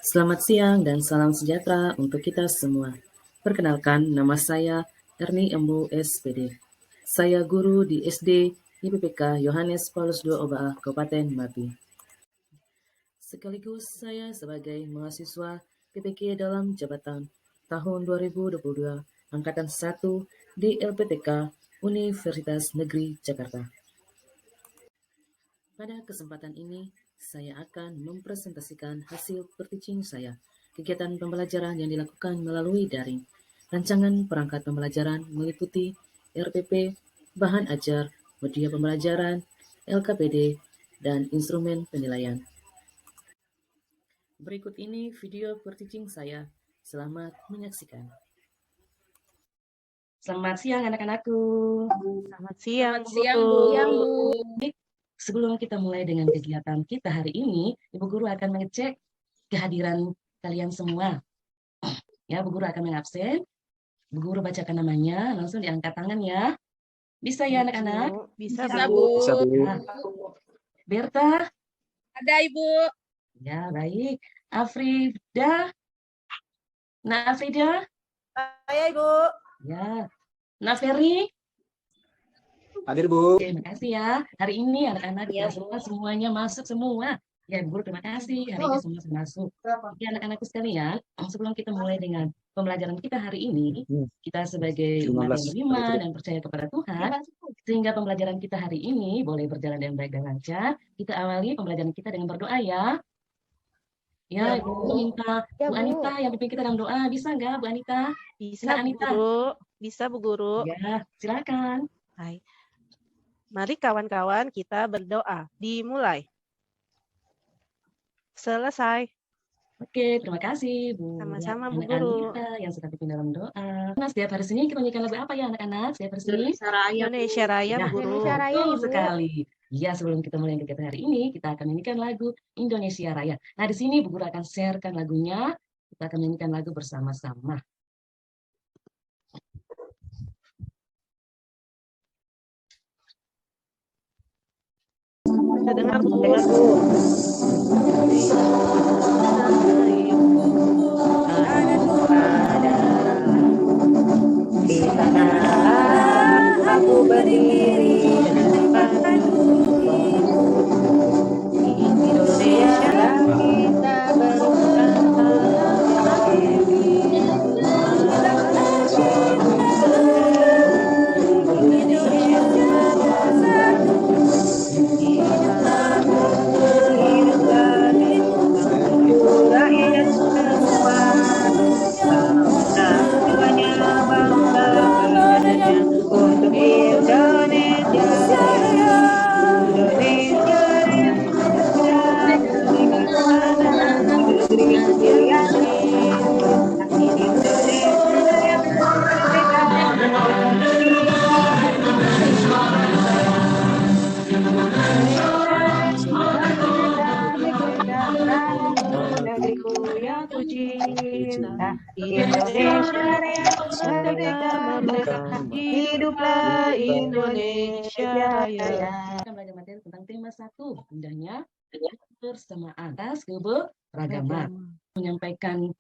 Selamat siang dan salam sejahtera untuk kita semua. Perkenalkan, nama saya Erni Embu SPD. Saya guru di SD IPPK Yohanes Paulus II Oba, Kabupaten Mapi. Sekaligus saya sebagai mahasiswa PPK dalam jabatan tahun 2022 Angkatan 1 di LPTK Universitas Negeri Jakarta. Pada kesempatan ini, saya akan mempresentasikan hasil per-teaching saya, kegiatan pembelajaran yang dilakukan melalui daring. Rancangan perangkat pembelajaran meliputi RPP, bahan ajar, media pembelajaran, LKPD, dan instrumen penilaian. Berikut ini video per-teaching saya. Selamat menyaksikan. Selamat siang anak-anakku. Selamat siang, Bu. Sebelum kita mulai dengan kegiatan kita hari ini, Ibu Guru akan mengecek kehadiran kalian semua. Ya, Bu Guru akan mengabsen. Bu Guru bacakan namanya, langsung diangkat tangan ya. Bisa ya anak-anak? Bisa, Bisa, Bu. Bu. Bisa, Bu. Nah, Berta? Ada, Ibu. Ya, baik. Afrida? Nah, Afrida? Saya, Ibu. Ya. Nah, Ferry? Hadir, Bu. Oke, terima kasih ya. Hari ini anak-anak ya, semuanya masuk semua. Ya, Bu Guru terima kasih. Hari ini semua sudah masuk. Oke, anak-anakku sekalian, sebelum kita mulai dengan pembelajaran kita hari ini, kita sebagai umat yang 15. beriman dan percaya kepada Tuhan, sehingga pembelajaran kita hari ini boleh berjalan dengan baik dan lancar, kita awali pembelajaran kita dengan berdoa ya. Ya, Ya, Ibu minta Bu Anita yang pimpin kita dalam doa. Bisa nggak, Bu Anita? Bisa, Bu Anita. Guru. Bisa, Bu Guru. Ya, silakan. Hai. Mari kawan-kawan kita berdoa. Dimulai. Selesai. Oke, terima kasih Bu. Sama-sama, Bu Anak Guru. Anita yang sudah pimpin dalam doa. Nah, setiap hari Senin kita menyanyikan lagu apa ya anak-anak? Setiap hari Senin? Indonesia Raya, Nah, Bu Guru. betul sekali. Ya, sebelum kita mulai kegiatan hari ini, kita akan menyanyikan lagu Indonesia Raya. Nah, di sini Bu Guru akan sharekan lagunya. Kita akan menyanyikan lagu bersama-sama. Bisa dengar, Bu. Di sanalah aku berdiri dengan Indonesia kita untuk Indonesia Raya, Indonesia Raya, negeri yang negeriku yang ku cinta, Indonesia Raya, merdeka, merdeka, hiduplah Indonesia Raya. Kita belajar materi tentang tema 1, indahnya kebersamaan atas keberagaman. Menyampaikan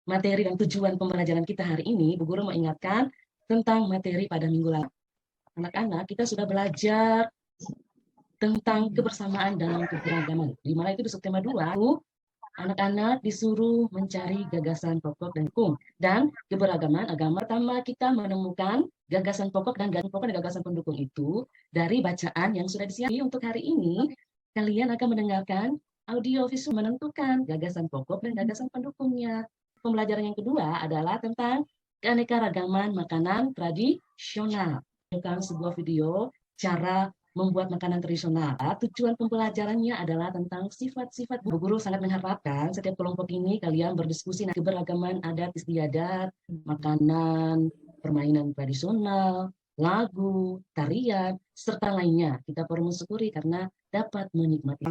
materi dan tujuan pembelajaran kita hari ini, Bu Guru mau ingatkan tentang materi pada minggu lalu. Anak-anak, kita sudah belajar tentang kebersamaan dalam keberagaman. Di mana itu di subtema 2, anak-anak disuruh mencari gagasan pokok dan pendukung. Dan keberagaman agama pertama kita menemukan gagasan pokok dan gagasan pendukung itu dari bacaan yang sudah disiapkan. Untuk hari ini, kalian akan mendengarkan audio visual menentukan gagasan pokok dan gagasan pendukungnya. Pembelajaran yang kedua adalah tentang keanekaragaman makanan tradisional. Bukan sebuah video cara membuat makanan tradisional. Tujuan pembelajarannya adalah tentang sifat-sifat. Bu Guru sangat mengharapkan setiap kelompok ini kalian berdiskusi keberagaman adat istiadat, makanan, permainan tradisional, lagu, tarian, serta lainnya. Kita perlu mensyukuri karena dapat menikmati.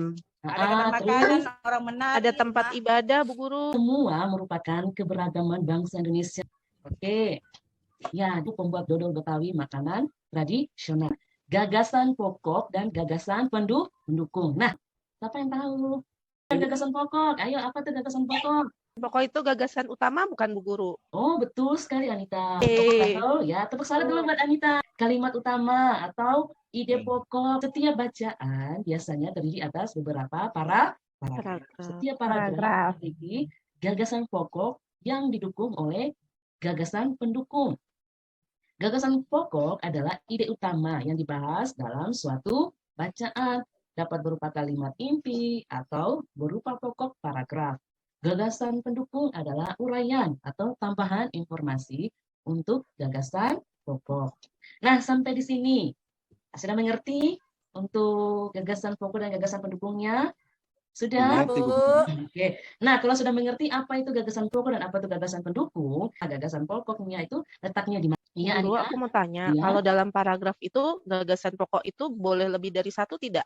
Terus orang menari. Ada tempat ibadah, Bu Guru. Semua merupakan keberagaman bangsa Indonesia. Oke. Ya, itu pembuat dodol Betawi makanan tradisional. Gagasan pokok dan gagasan pendukung. Nah, siapa yang tahu Gagasan pokok. Ayo, apa tuh gagasan pokok? Pokok itu gagasan utama bukan Bu Guru? Oh, betul sekali Anita. Eh. Betul, ya, tepuk tangan dulu buat Anita. Kalimat utama atau ide pokok. Setiap bacaan biasanya terdiri atas beberapa paragraf. Setiap paragraf memiliki gagasan pokok yang didukung oleh gagasan pendukung. Gagasan pokok adalah ide utama yang dibahas dalam suatu bacaan. Dapat berupa kalimat inti atau berupa pokok paragraf. Gagasan pendukung adalah uraian atau tambahan informasi untuk gagasan pokok. Nah, sampai di sini sudah mengerti untuk gagasan pokok dan gagasan pendukungnya? Sudah? Mengerti, Bu. Oke. Nah, kalau sudah mengerti apa itu gagasan pokok dan apa itu gagasan pendukung, gagasan pokoknya itu letaknya di mana? Iya, Guru, Anita? aku mau tanya, Iya. kalau dalam paragraf itu gagasan pokok itu boleh lebih dari satu tidak?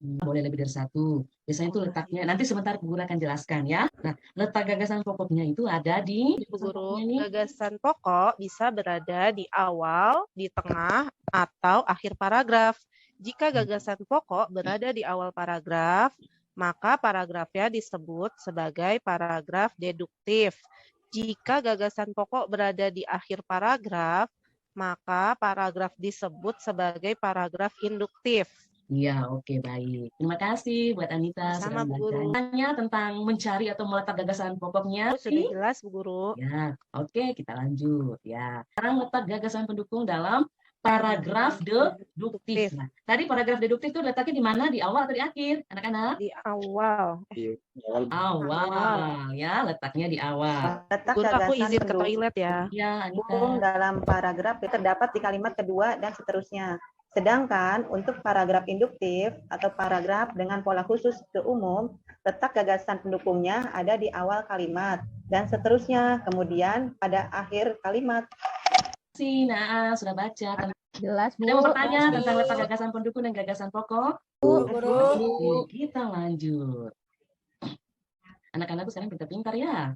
Boleh lebih dari satu. Biasanya itu letaknya, nanti sebentar Bu Guru akan jelaskan ya. Nah, letak gagasan pokoknya itu ada di Bu Guru, gagasan pokok bisa berada di awal, di tengah, atau akhir paragraf. Jika gagasan pokok berada di awal paragraf, maka paragrafnya disebut sebagai paragraf deduktif. Jika gagasan pokok berada di akhir paragraf, maka paragraf disebut sebagai paragraf induktif. Iya, oke, baik. Terima kasih buat Anita Sama, sudah Bu Guru. tanya tentang mencari atau meletak gagasan pokoknya. Sudah jelas, Bu Guru. Ya, oke, kita lanjut ya. Sekarang letak gagasan pendukung dalam paragraf deduktif. Nah, tadi paragraf deduktif itu letaknya di mana? Di awal atau di akhir, anak-anak? Di awal. Di awal. Awal, ya, letaknya di awal. Letak Guru, aku gagasan izin ke pendukung toilet ya. Ya, Anita. dalam paragraf terdapat di kalimat kedua dan seterusnya. Sedangkan untuk paragraf induktif atau paragraf dengan pola khusus ke umum, letak gagasan pendukungnya ada di awal kalimat dan seterusnya, kemudian pada akhir kalimat. Nah, sudah baca. Jelas, Bu. Ada mau bertanya tentang letak gagasan pendukung dan gagasan pokok? Guru. Oke, kita lanjut. Anak-anakku sekarang pintar-pintar ya.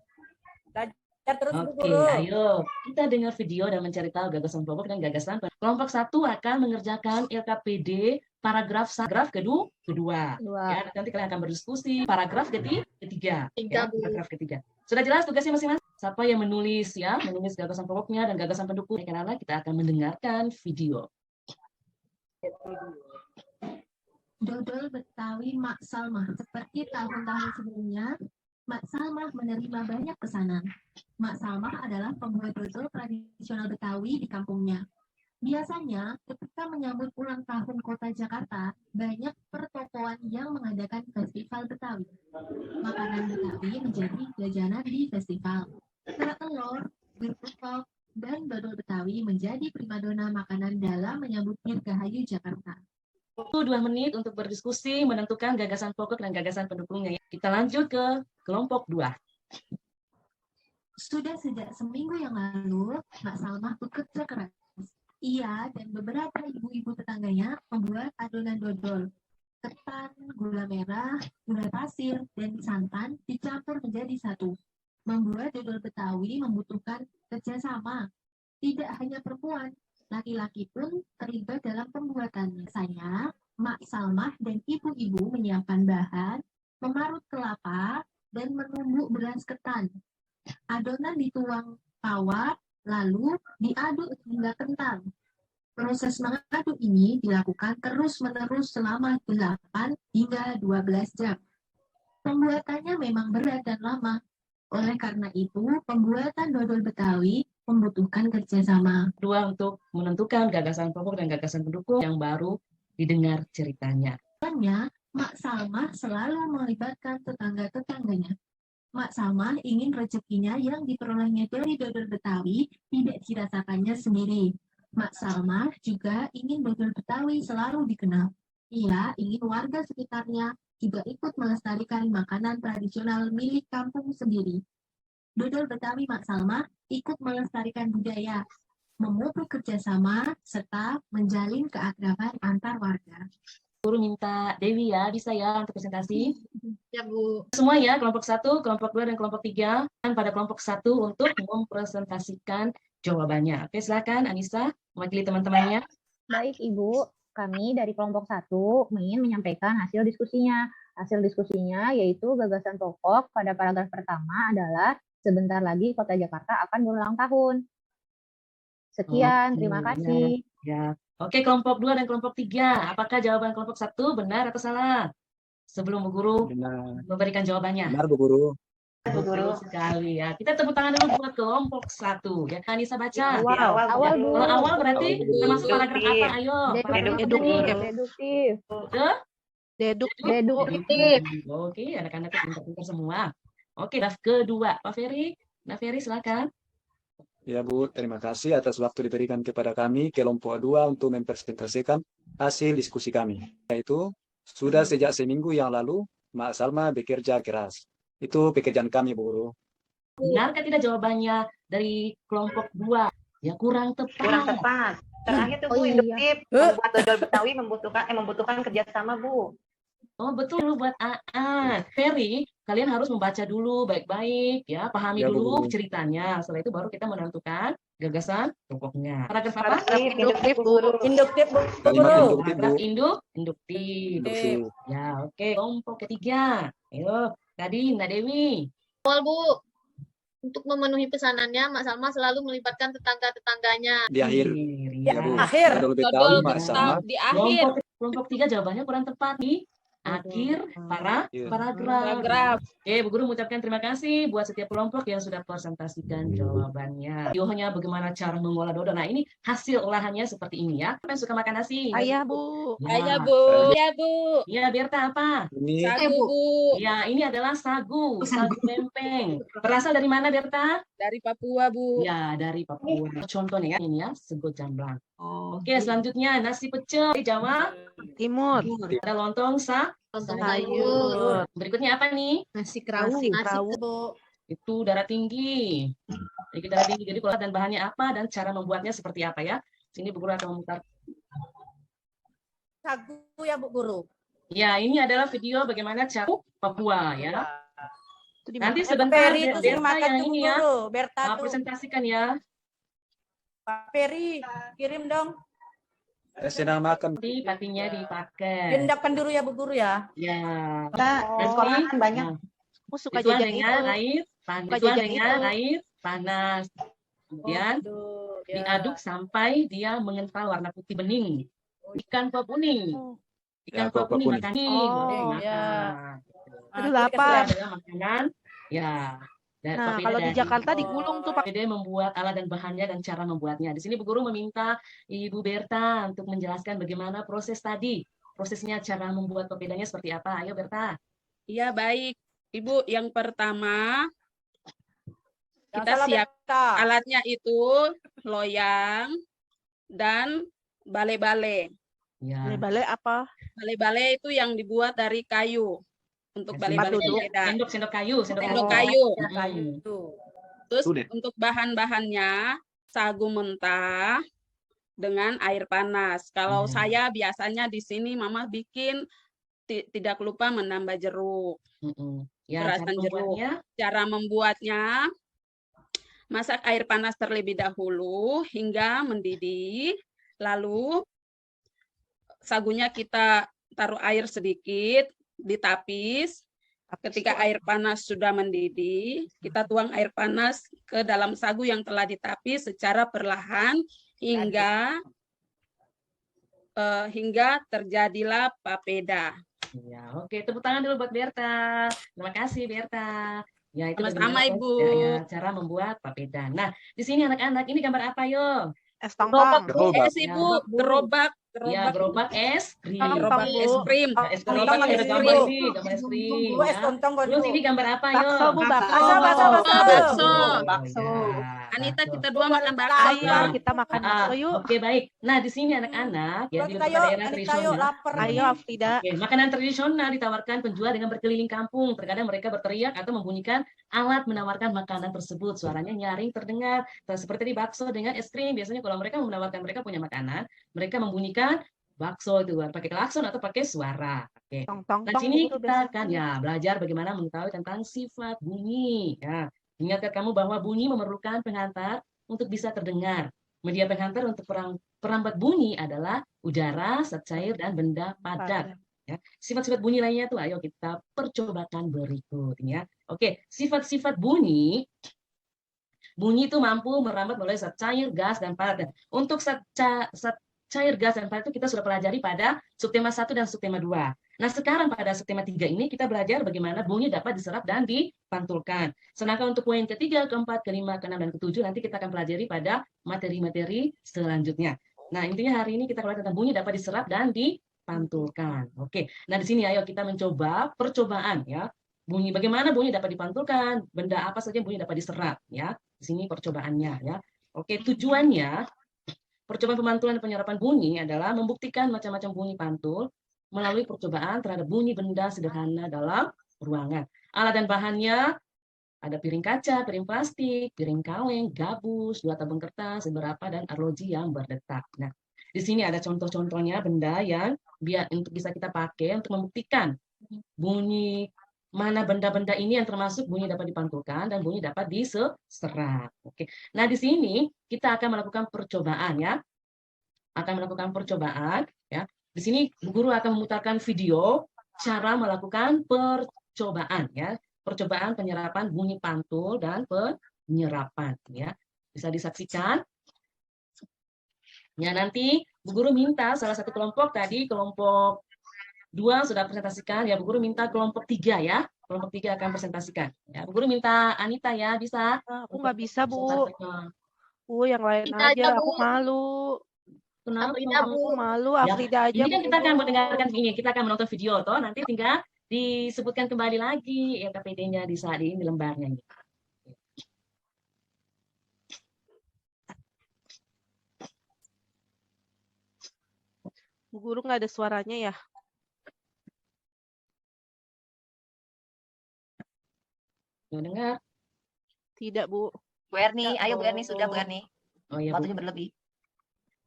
Ya, terus, Bu Oke, Guru. ayo kita dengar video dan mencari tahu gagasan pokok dan gagasan. Kelompok 1 akan mengerjakan LKPD paragraf kedua. Ya, nanti kalian akan berdiskusi paragraf ketiga. Ya, paragraf ketiga. Sudah jelas tugasnya masing-masing? Siapa yang menulis ya, menulis gagasan pokoknya dan gagasan pendukung? Karena kita akan mendengarkan video. Dodol Betawi Mak Salmah. Seperti tahun-tahun sebelumnya, Mak Salmah menerima banyak pesanan. Mak Salmah adalah pembuat dodol tradisional Betawi di kampungnya. Biasanya, ketika menyambut ulang tahun kota Jakarta, banyak pertokoan yang mengadakan festival Betawi. Makanan Betawi menjadi jajanan di festival. Kerak telur, gerpukok, dan dodol Betawi menjadi primadona makanan dalam menyambut Dirgahayu Jakarta. 2 menit untuk berdiskusi menentukan gagasan pokok dan gagasan pendukungnya. Kita lanjut ke kelompok 2. Sudah sejak seminggu yang lalu, Mak Salmah bekerja keras. Ia dan beberapa ibu-ibu tetangganya membuat adonan dodol. Ketan, gula merah, gula pasir, dan santan dicampur menjadi satu. Membuat dodol Betawi membutuhkan kerjasama. Tidak hanya perempuan, laki-laki pun terlibat dalam pembuatannya. Saya, Mak Salmah, dan ibu-ibu menyiapkan bahan, memarut kelapa, dan menumbuk beras ketan. Adonan dituang tawa, lalu diaduk hingga kental. Proses mengaduk ini dilakukan terus-menerus selama 8 hingga 12 jam. Pembuatannya memang berat dan lama. Oleh karena itu, pembuatan dodol Betawi membutuhkan kerjasama. 2 untuk menentukan gagasan pokok dan gagasan pendukung yang baru didengar ceritanya. Sebenarnya, Mak Salmah selalu melibatkan tetangga-tetangganya. Mak Salmah ingin rezekinya yang diperolehnya dari dodol Betawi tidak dirasakannya sendiri. Mak Salmah juga ingin dodol Betawi selalu dikenal. Ia ingin warga sekitarnya juga ikut melestarikan makanan tradisional milik kampung sendiri. Dodol Betawi Mak Salmah ikut melestarikan budaya, memupuk kerjasama, serta menjalin keakraban antar warga. Guru minta Dewi ya, bisa ya untuk presentasi? Ya, Bu. Semua ya, kelompok 1, kelompok 2, dan kelompok 3. Dan pada kelompok 1 untuk mempresentasikan jawabannya. Oke, silakan Anissa, mewakili teman-temannya. Baik, Ibu. Kami dari kelompok 1 ingin menyampaikan hasil diskusinya. Hasil diskusinya yaitu gagasan pokok pada paragraf pertama adalah sebentar lagi Kota Jakarta akan berulang tahun. Sekian, terima kasih. Ya. Oke, kelompok 2 dan kelompok 3. Apakah jawaban kelompok 1 benar atau salah? Sebelum Bu Guru Benar. memberikan jawabannya. Benar, Bu Guru. Betul sekali ya. Kita tepuk tangan dulu buat kelompok 1. Ya, Anissa baca. Di awal, Awal, Bu. Bu. Kalau awal berarti Awal, Bu. termasuk paragraf apa? Ayo. Deduktif. Deduktif. Deduktif. Oke, anak-anak pintar-pintar semua. Oke, draft kedua. Pak Ferry. Nah, Ferry silakan. Ya Bu, terima kasih atas waktu diberikan kepada kami kelompok 2 untuk mempresentasikan hasil diskusi kami. Yaitu sudah sejak seminggu yang lalu Mak Salma bekerja keras. Itu pekerjaan kami, Bu Guru. Benarkah tidak jawabannya dari kelompok 2? Ya, kurang tepat. Kurang tepat. Terakhir tuh Bu, Oh, iya. induktif. Membuat dodol Betawi membutuhkan kerjasama, Bu. Oh, betul buat AA. Ferry, kalian harus membaca dulu baik-baik ya, pahami Ya, Bu dulu Guru. ceritanya. Setelah itu baru kita menentukan gagasan pokoknya. Paragraf apa? Induktif, Bu Guru. Induktif, Bu Kalimat Guru. induktif, Bu. Paragraf induktif. Induktif. Ya, oke. Kelompok ketiga. Ayo, tadi Mbak Dewi. Awal Bu, untuk memenuhi pesanannya, Mak Salma selalu melibatkan tetangga-tetangganya. Di akhir. Ya, Ya, Bu. Akhir. Dodol Dodol Betawi, Mak Betawi Salma. di akhir Kelompok 3 jawabannya kurang tepat di akhir Iya. paragraf. Oke, Bu Guru mengucapkan terima kasih buat setiap kelompok yang sudah presentasikan jawabannya. Videonya bagaimana cara mengolah dodol. Nah, ini hasil olahannya seperti ini ya. Siapa yang suka makan nasi? Ayah, Bu. Ya. Ayah Bu, ya Bu, Iya, Berta apa? Ini sagu Bu, Ya, ini adalah sagu pempeng. Berasal dari mana, Berta? dari Papua Bu. Ya, dari Papua. Contohnya ya, ini ya, sego jamblang. Oh, Oke, selanjutnya nasi pecel di Jawa Timur. Ada lontong Lontong Sayur. Berikutnya apa nih? nasi kerawung, Nasi kerawung. Bu. Itu darah tinggi. Jadi darah tinggi. Jadi kalau dan bahannya apa dan cara membuatnya seperti apa ya? Sini Bu Guru akan memutar. Sagu ya, Bu Guru. Ya, ini adalah video bagaimana cara Papua ya. Itu di Nanti mana? sebentar Ferry itu sering Berta makan yang tuh, Bu ini ya Guru. Berta tuh. presentasikan ya. Pak Ferry, kirim dong. saya sedang makan. Nanti patinya dipakai. Rendapkan dulu ya, Bu Guru ya. Ya. Kita di sekolah kan banyak. Nah, Aku suka dituang jajan dengan itu. air panas. Suka Dituang jajan dengan itu. air panas. Kemudian Aduh, ya. diaduk sampai dia mengental warna putih bening. Ikan kuah kuning. Ikan Ya, kuah kuah kuning kuning. makan. Oh, ya. Aduh, Ah, lapar. Itu adalah makanan. Ya. Dan Nah, papeda kalau di dari- Jakarta digulung tuh, Pak. Papeda membuat alat dan bahannya dan cara membuatnya. Di sini Bu Guru meminta Ibu Berta untuk menjelaskan bagaimana proses tadi. Prosesnya cara membuat papedanya seperti apa. Ayo Berta. Iya, baik. Ibu, yang pertama Jangan kita salah, siap Berta. alatnya itu loyang dan bale-bale. Ya. Balai apa? Bale-bale itu yang dibuat dari kayu. Untuk bale-bale duduk. sepeda. Sendok kayu, Sendok kayu. Kayu. Terus Sudah. untuk bahan-bahannya sagu mentah dengan air panas. Kalau Hmm. saya biasanya di sini Mama bikin tidak lupa menambah jeruk. Mm-mm. Ya, Perasan cara jeruk. membuatnya. Cara membuatnya, masak air panas terlebih dahulu hingga mendidih. Lalu sagunya kita taruh air sedikit, ditapis. Ketika air panas sudah mendidih, kita tuang air panas ke dalam sagu yang telah ditapis secara perlahan hingga terjadilah papeda. Ya, oke. Tepuk tangan dulu buat Berta. Terima kasih Berta. Ya, itu Sama-sama, bagaimana Ibu. cara membuat papeda. Nah, di sini anak-anak ini gambar apa yo? Es tongkang. Gerobak. Ibu, gerobak, Ya, gerobak es krim. gerobak es krim. Ya, es krim. Gerobak Ada es gambar krim. sih, gambar es krim. Bu, es Ya. tontong gua Terus dulu. ini gambar apa yo? Bakso, Bu, bakso. Bakso. Bakso. Anita, Bakso. kita dua makan bakso. Lapar. Ayo, kita makan Ah, bakso yuk. Oke, baik. Nah, di sini anak-anak ya di Kita beberapa yuk, daerah Anita yuk, tradisional. lapar. Ayo, Afrida. Oke, makanan tradisional ditawarkan penjual dengan berkeliling kampung. Terkadang mereka berteriak atau membunyikan alat menawarkan makanan tersebut. Suaranya nyaring terdengar. Seperti di bakso dengan es krim. Biasanya kalau mereka menawarkan mereka punya makanan, mereka membunyikan bakso itu pakai klakson atau pakai suara. Oke. Tong tong Nah, tong. sini gitu kita biasa. akan ya belajar bagaimana mengetahui tentang sifat bunyi. Ya, ingatkan kamu bahwa bunyi memerlukan penghantar untuk bisa terdengar. Media penghantar untuk perambat bunyi adalah udara, zat cair, dan benda padat. Ya. Sifat-sifat bunyi lainnya tuh ayo kita percobakan berikut ini ya. Oke, sifat-sifat bunyi. Bunyi itu mampu merambat melalui zat cair, gas, dan padat. Untuk zat cair, gas, dan padat itu kita sudah pelajari pada subtema 1 dan subtema 2. Nah, sekarang pada subtema 3 ini kita belajar bagaimana bunyi dapat diserap dan dipantulkan. Sedangkan untuk poin ketiga, keempat, kelima, keenam, dan ketujuh nanti kita akan pelajari pada materi-materi selanjutnya. Nah, intinya hari ini kita belajar tentang bunyi dapat diserap dan dipantulkan. Oke, nah di sini ayo kita mencoba percobaan ya. Bunyi, bagaimana bunyi dapat dipantulkan, benda apa saja bunyi dapat diserap ya. Di sini percobaannya ya. Oke, tujuannya percobaan pemantulan dan penyerapan bunyi adalah membuktikan macam-macam bunyi pantul melalui percobaan terhadap bunyi benda sederhana dalam ruangan. Alat dan bahannya ada piring kaca, piring plastik, piring kaleng, gabus, 2 tabung kertas, beberapa, dan arloji yang berdetak. Nah, di sini ada contoh-contohnya benda yang untuk bisa kita pakai untuk membuktikan bunyi mana benda-benda ini yang termasuk bunyi dapat dipantulkan dan bunyi dapat diserap. Oke. Nah, di sini kita akan melakukan percobaan ya. Akan melakukan percobaan ya. Di sini guru akan memutarkan video cara melakukan percobaan ya. Percobaan penyerapan bunyi pantul dan penyerapan ya. Bisa disaksikan. Ya, nanti Bu Guru minta salah satu kelompok tadi, kelompok 2 sudah presentasikan, ya Bu Guru minta kelompok 3 ya. Kelompok 3 akan presentasikan. Ya, Bu Guru minta Anita ya, bisa? Aku nggak bisa, Bu. Bu, yang lain Kita aja, aja, aku Bu. Kenapa? Afrida, Bu. Aku malu, Ya, Afrida aja. ini kan Bu. kita akan mendengarkan ini, kita akan menonton video toh, nanti tinggal disebutkan kembali lagi LKPD-nya di saat ini lembarnya ini. Bu Guru nggak ada suaranya ya? Mau dengar? Tidak, Bu. Bu Erni, ayo Bu Erni, sudah Bu Erni. Oh iya, Bu. Waktunya berlebih.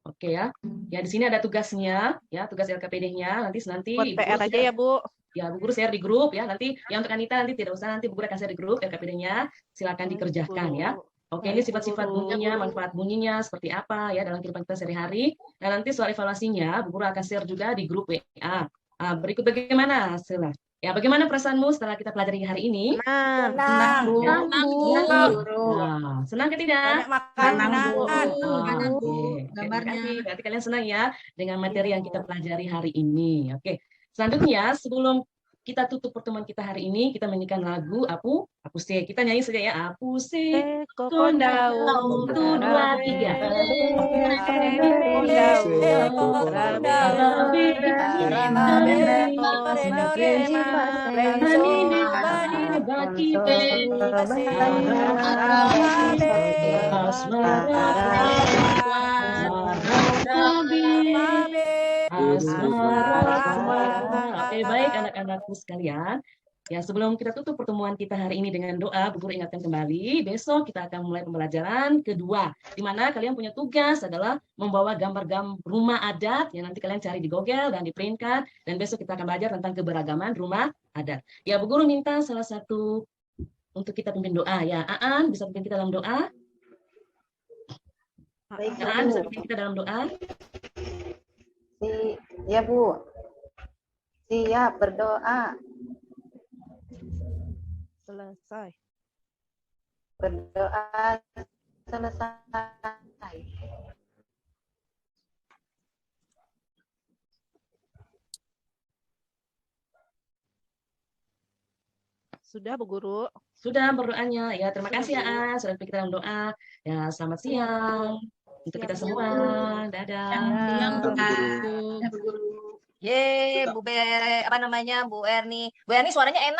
Oke ya. Ya, di sini ada tugasnya, ya, tugas LKPD-nya. Nanti Buat Ibu PR Guru aja ya, Bu. Ya, Bu Guru share di grup ya. Nanti yang untuk Anita nanti tidak usah, nanti Bu Guru akan share di grup LKPD-nya. Silakan dikerjakan ya. Oke, ini sifat-sifat bunyinya, manfaat bunyinya seperti apa ya dalam kehidupan kita sehari-hari. Dan nanti soal evaluasinya, Bu Guru akan share juga di grup WA. Berikut bagaimana hasilnya? Ya, bagaimana perasaanmu setelah kita pelajari hari ini? Senang, Bu. Ya. Senang, Bu. Nah, senang ke tidak? Banyak makanan. Oke, terima kasih. Berarti kalian senang ya dengan materi yang kita pelajari hari ini. Oke, selanjutnya sebelum kita tutup pertemuan kita hari ini, kita menyanyikan lagu Apu Se. Kita nyanyi saja ya, Apu Se. Kondau, 1, 2, 3. Oke, baik anak-anakku sekalian. Ya, sebelum kita tutup pertemuan kita hari ini dengan doa, Bu Guru ingatkan kembali, besok kita akan mulai pembelajaran kedua, di mana kalian punya tugas adalah membawa gambar-gambar rumah adat, yang nanti kalian cari di Google dan di-printkan, dan besok kita akan belajar tentang keberagaman rumah adat. Ya, Bu Guru minta salah satu untuk kita pimpin doa, ya. Aan, bisa pimpin kita dalam doa? Baik, Aan, Bu. bisa pimpin kita dalam doa? Ya, Bu. Siap berdoa. Selesai. Berdoa selesai. Sudah, Bu Guru. Sudah berdoanya. Ya, terima kasih ya, sudah pimpin kita dalam doa. Ya, selamat siang untuk kita semua. Dadah. Ye, Bu Erni suaranya enak.